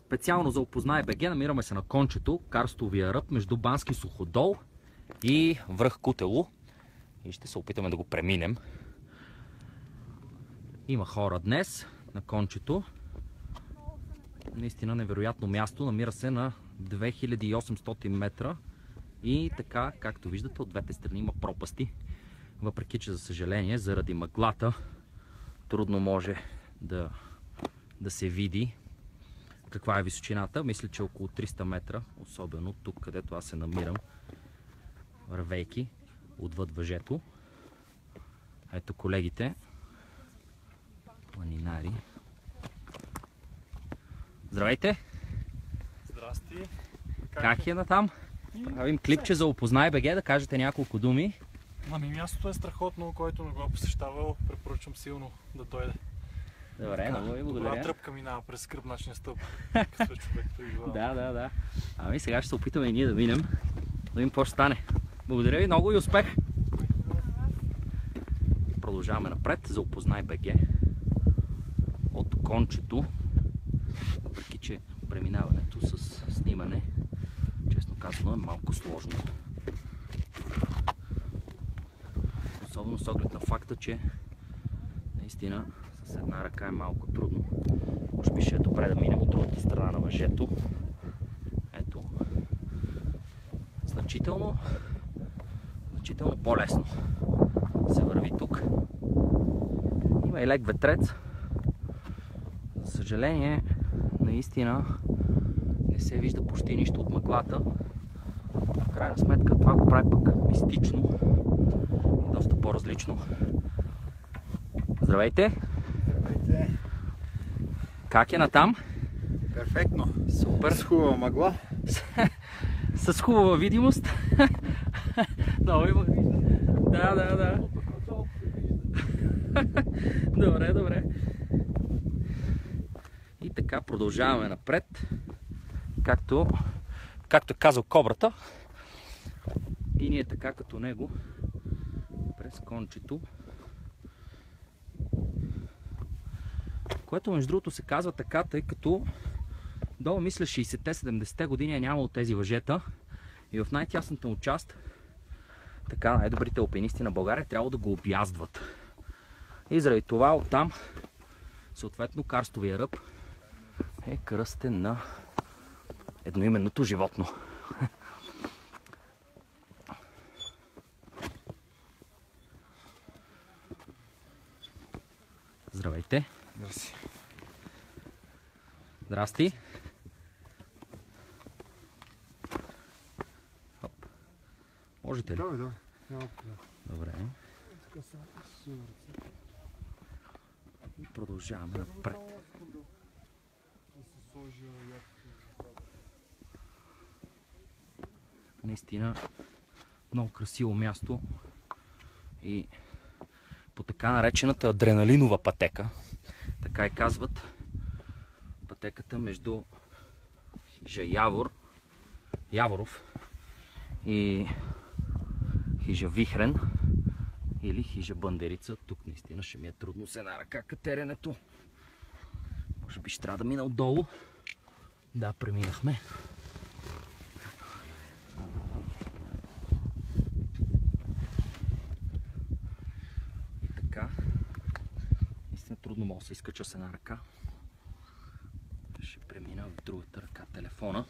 Специално за Опознай БГ намираме се на кончето, карстовия ръб между Бански суходол и връх Кутело. И ще се опитаме да го преминем. Има хора днес на кончето. Наистина невероятно място. Намира се на 2800 метра. И така, както виждате, от двете страни има пропасти. Въпреки че, за съжаление, заради мъглата трудно може да се види каква е височината. Мисля, че около 300 метра, особено тук, където аз се намирам, вървейки отвъд въжето. Ето колегите, планинари. Здравейте! Здрасти! Как е натам? Правим клипче за Опознай БГ, да кажете няколко думи. Мястото е страхотно, който не го е посещавал, препоръчвам силно да дойде. Добре, много ви благодаря. Добра тръпка минава през скръбначния стълб. Какъв е човек преди. Да. Ами сега ще се опитаме и ние да минем, да видим какво ще стане. Благодаря ви много и успех! Продължаваме напред за Опознай БГ от кончето, въпреки че преминаването с снимане, честно казано, е малко сложно. Особено с оглед на факта, че наистина с една ръка е малко трудно. Може би ще е добре да минем от другата страна на въжето. Ето. Значително по-лесно се върви тук. Има и лек ветрец. За съжаление, наистина не се вижда почти нищо от мъглата. В крайна сметка това го прави пък мистично и доста по-различно. Здравейте! Здравейте! Как е натам? Перфектно! Супер! С хубава мъгла. С хубава видимост. Да. Добре. И така продължаваме напред. Както е казал Кобрата. И ние така като него през кончето. Което между другото се казва така, тъй като долу мисля 60-70-те години е нямало тези въжета. И в най-тясната му част така най-добрите алпинисти на България трябва да го обяздват. И заради това оттам съответно карстовия ръб е кръстен на едноименното животно. Здравейте! Здрасти! Здрасти! Можете ли? Да. Добре. И продължаваме напред. Наистина много красиво място и по така наречената адреналинова пътека, така и казват, пътеката между хижа Яворов и хижа Вихрен или хижа Бандерица. Тук наистина ще ми е трудно с една ръка катеренето. Може би ще трябва да мина отдолу. Да, преминахме. И така. Наистина трудно мога да се изкача с една ръка. Ще премина в другата ръка телефона.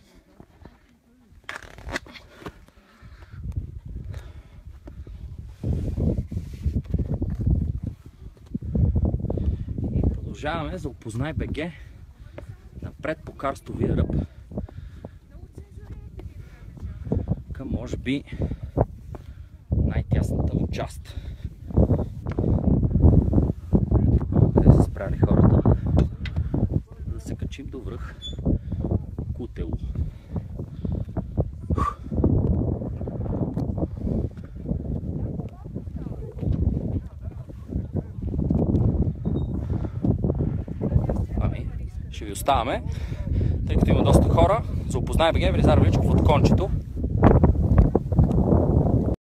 Продължаваме за Опознай БГ напред по карстовия ръб към може би най-тясната му част. Къде са спряли хората? За да се качим до връх Кутело. Ще ви оставаме, тъй като има доста хора. За Опознай БГ, Велизар Величков от кончето.